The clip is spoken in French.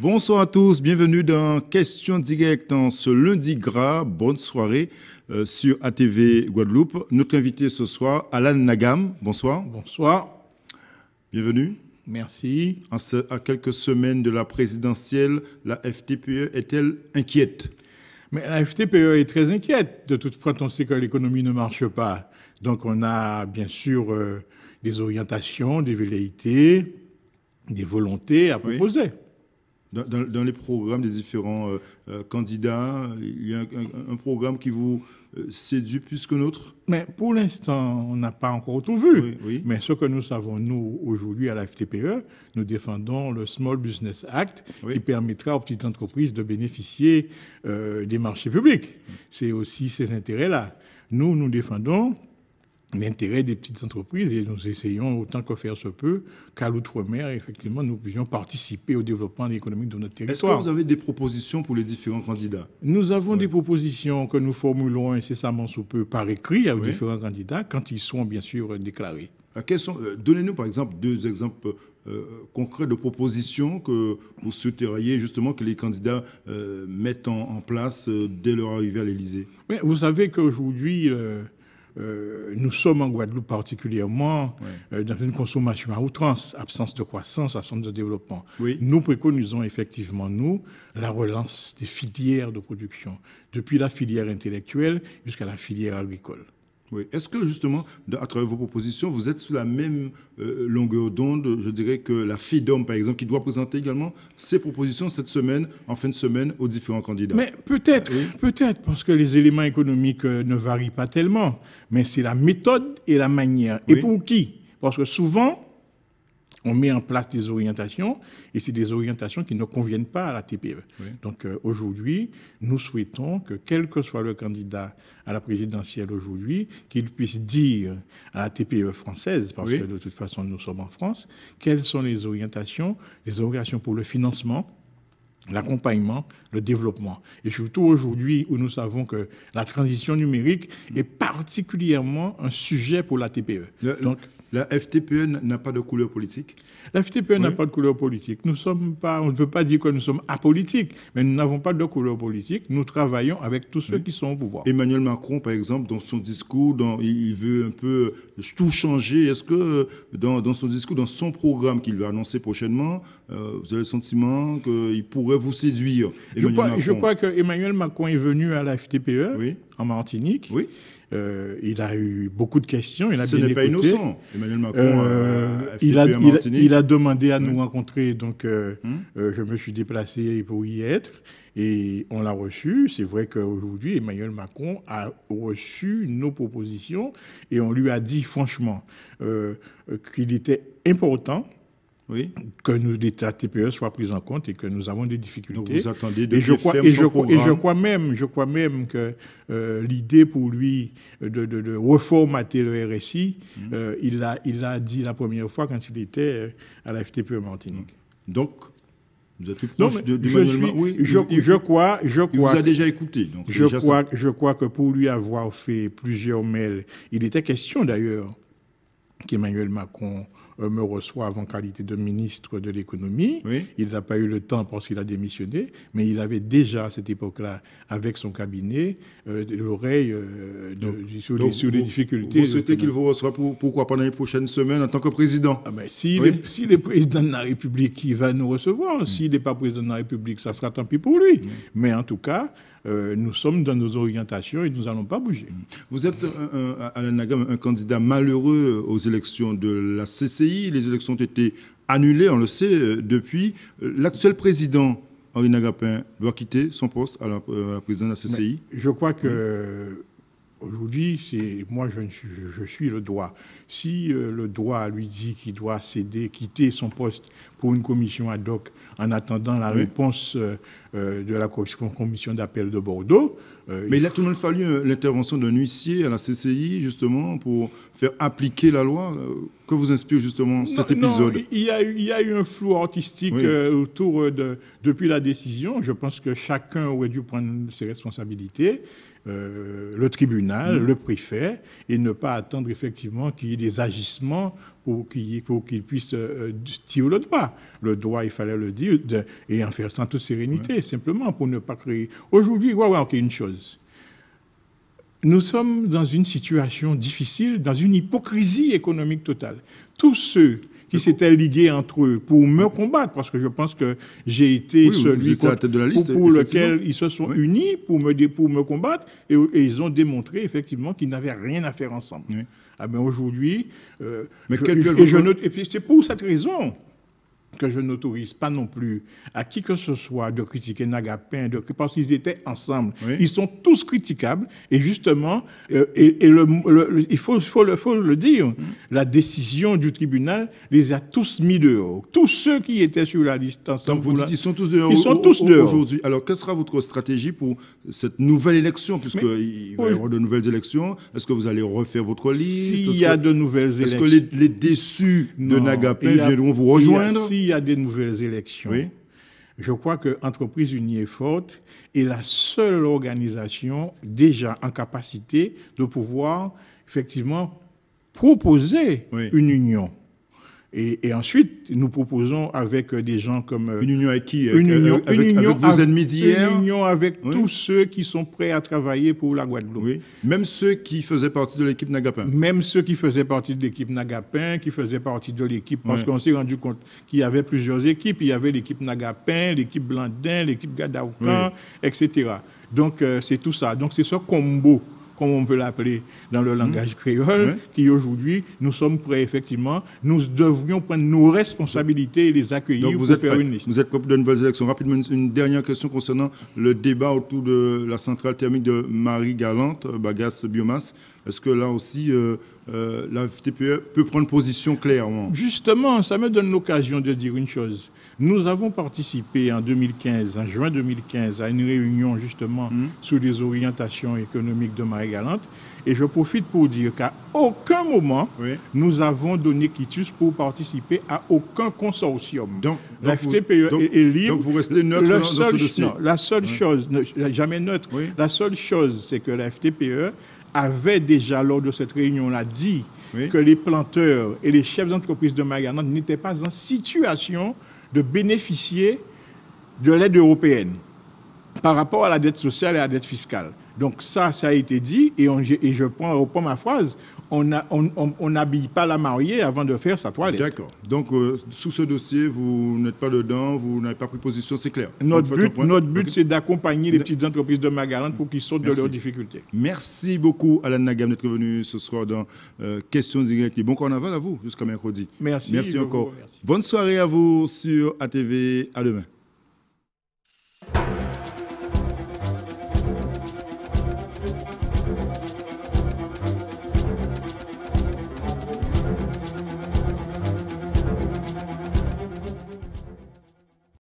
Bonsoir à tous, bienvenue dans Questions Directes en ce lundi gras. Bonne soirée sur ATV Guadeloupe. Notre invité ce soir, Alan Nagam. Bonsoir. Bonsoir. Bienvenue. Merci. À quelques semaines de la présidentielle, la FTPE est-elle inquiète? Mais la FTPE est très inquiète. De toute façon, on sait que l'économie ne marche pas. Donc on a bien sûr des orientations, des velléités, des volontés à proposer. Oui. Dans les programmes des différents candidats, il y a un programme qui vous séduit plus que l'autre? Mais pour l'instant, on n'a pas encore tout vu. Oui, oui. Mais ce que nous savons, nous, aujourd'hui, à la FTPE, nous défendons le Small Business Act qui permettra aux petites entreprises de bénéficier des marchés publics. C'est aussi ces intérêts-là. Nous défendons l'intérêt des petites entreprises et nous essayons autant que faire se peut qu'à l'outre-mer, effectivement, nous puissions participer au développement économique de notre territoire. Est-ce que vous avez des propositions pour les différents candidats? Nous avons des propositions que nous formulons incessamment sous peu par écrit aux différents candidats quand ils sont bien sûr déclarés. Donnez-nous par exemple deux exemples concrets de propositions que vous souhaiteriez justement que les candidats mettent en place dès leur arrivée à l'Élysée. Mais vous savez qu'aujourd'hui, nous sommes en Guadeloupe particulièrement dans une consommation à outrance, absence de croissance, absence de développement. Oui. Nous préconisons effectivement, la relance des filières de production, depuis la filière intellectuelle jusqu'à la filière agricole. Oui. Est-ce que justement, à travers vos propositions, vous êtes sur la même longueur d'onde, je dirais que la FIDOM, par exemple, qui doit présenter également ses propositions cette semaine, en fin de semaine, aux différents candidats? Mais peut-être, parce que les éléments économiques ne varient pas tellement, mais c'est la méthode et la manière. Et pour qui? Parce que souvent, on met en place des orientations et c'est des orientations qui ne conviennent pas à la TPE. Oui. Donc aujourd'hui, nous souhaitons que quel que soit le candidat à la présidentielle aujourd'hui, qu'il puisse dire à la TPE française, parce que de toute façon nous sommes en France, quelles sont les orientations pour le financement, l'accompagnement, le développement. Et surtout aujourd'hui où nous savons que la transition numérique est particulièrement un sujet pour la TPE. Donc, la FTPE n'a pas de couleur politique? La FTPE n'a pas de couleur politique. On ne peut pas dire que nous sommes apolitiques, mais nous n'avons pas de couleur politique. Nous travaillons avec tous ceux qui sont au pouvoir. Emmanuel Macron, par exemple, dans son discours, il veut un peu tout changer. Est-ce que dans son discours, dans son programme qu'il va annoncer prochainement, vous avez le sentiment qu'il pourrait vous séduire, Je crois que Emmanuel Macron est venu à la FTPE en Martinique. Oui. Il a eu beaucoup de questions. Ce n'est pas innocent. Emmanuel Macron, il a demandé à nous rencontrer, donc je me suis déplacé pour y être et on l'a reçu. C'est vrai qu'aujourd'hui, Emmanuel Macron a reçu nos propositions et on lui a dit franchement qu'il était important que la TPE soit prise en compte et que nous avons des difficultés. Donc vous attendez de je crois même que l'idée pour lui de reformater le RSI, il l'a dit la première fois quand il était à la FTPE Martinique. Donc, vous êtes plus proche d'Emmanuel Macron. Il vous a déjà écouté. Donc je crois que pour lui avoir fait plusieurs mails, il était question d'ailleurs qu'Emmanuel Macron me reçoive en qualité de ministre de l'économie. Il n'a pas eu le temps parce qu'il a démissionné, mais il avait déjà à cette époque-là, avec son cabinet, l'oreille sur les difficultés. Vous souhaitez qu'il vous reçoive pourquoi pendant les prochaines semaines en tant que président? S'il est président de la République, il va nous recevoir. S'il n'est pas président de la République, ça sera tant pis pour lui. Mais en tout cas, nous sommes dans nos orientations et nous n'allons pas bouger. Vous êtes, Alan Nagam, un candidat malheureux aux élections de la CCI. Les élections ont été annulées, on le sait, depuis. L'actuel président, Henri Nagapin, doit quitter son poste à la présidence de la CCI. Mais je crois que aujourd'hui, je suis le droit. Si le droit lui dit qu'il doit quitter son poste pour une commission ad hoc en attendant la réponse de la commission d'appel de Bordeaux. Mais il a tout de même fallu l'intervention d'un huissier à la CCI, justement, pour faire appliquer la loi. Que vous inspire justement cet épisode? Il y a eu un flou artistique autour depuis la décision. Je pense que chacun aurait dû prendre ses responsabilités. Le tribunal, le préfet, et ne pas attendre effectivement qu'il y ait des agissements pour qu'il puisse tirer le droit. Le droit, il fallait le dire, et en faire ça en toute sérénité, simplement pour ne pas créer. Aujourd'hui, il faut une chose. Nous sommes dans une situation difficile, dans une hypocrisie économique totale. Tous ceux qui s'étaient ligués entre eux pour me combattre, parce que je pense que j'ai été celui pour lequel ils se sont unis pour me combattre, et ils ont démontré effectivement qu'ils n'avaient rien à faire ensemble. Oui. Ah ben aujourd'hui, et puis c'est pour cette raison que je n'autorise pas non plus à qui que ce soit de critiquer Nagapin, parce qu'ils étaient ensemble. Oui. Ils sont tous critiquables, et justement, il faut le dire, la décision du tribunal les a tous mis dehors. Tous ceux qui étaient sur la liste ensemble. Donc vous dites qu'ils sont tous dehors. Ils sont tous dehors aujourd'hui. Alors, quelle sera votre stratégie pour cette nouvelle élection, puisqu'il va y avoir de nouvelles élections? Est-ce que vous allez refaire votre liste? S'il y a de nouvelles élections. Est-ce que les déçus de Nagapin viendront vous rejoindre? S'il y a des nouvelles élections, je crois que Entreprise Unie et Forte est la seule organisation déjà en capacité de pouvoir effectivement proposer une union. Et ensuite, nous proposons avec des gens comme... Une union avec qui? Avec vos ennemis d'hier? Une union avec tous ceux qui sont prêts à travailler pour la Guadeloupe. Oui. Même ceux qui faisaient partie de l'équipe Nagapin? Même ceux qui faisaient partie de l'équipe Nagapin, qui faisaient partie de l'équipe... Parce qu'on s'est rendu compte qu'il y avait plusieurs équipes. Il y avait l'équipe Nagapin, l'équipe Blandin, l'équipe Gadaoukan, etc. Donc, c'est tout ça. Donc, c'est ce combo, comme on peut l'appeler dans le langage créole, qui aujourd'hui, nous sommes prêts, effectivement, nous devrions prendre nos responsabilités et les accueillir. Donc pour faire une liste. Vous êtes prêts pour de nouvelles élections. Rapidement, une dernière question concernant le débat autour de la centrale thermique de Marie-Galante, Bagasse Biomasse. Est-ce que là aussi, la FTPE peut prendre position clairement? Justement, ça me donne l'occasion de dire une chose. Nous avons participé en 2015, en juin 2015, à une réunion justement sur les orientations économiques de Marie-Galante. Et je profite pour dire qu'à aucun moment, nous avons donné quitus pour participer à aucun consortium. Donc, la FTPE est libre. Donc vous restez neutre dans ce dossier? Non, la seule chose, jamais neutre, la seule chose, c'est que la FTPE avait déjà, lors de cette réunion-là, dit que les planteurs et les chefs d'entreprise de Marie-Galante n'étaient pas en situation de bénéficier de l'aide européenne par rapport à la dette sociale et à la dette fiscale. Donc ça a été dit, et je reprends ma phrase, on n'habille pas la mariée avant de faire sa toilette. D'accord. Donc, sous ce dossier, vous n'êtes pas dedans, vous n'avez pas pris position, c'est clair. Notre but, c'est d'accompagner les petites entreprises de Marie-Galante pour qu'ils sortent de leurs difficultés. Merci beaucoup, Alan Nagam, d'être venu ce soir dans Questions directes. Bon carnaval à vous, jusqu'à mercredi. Merci encore. Merci. Bonne soirée à vous sur ATV. À demain.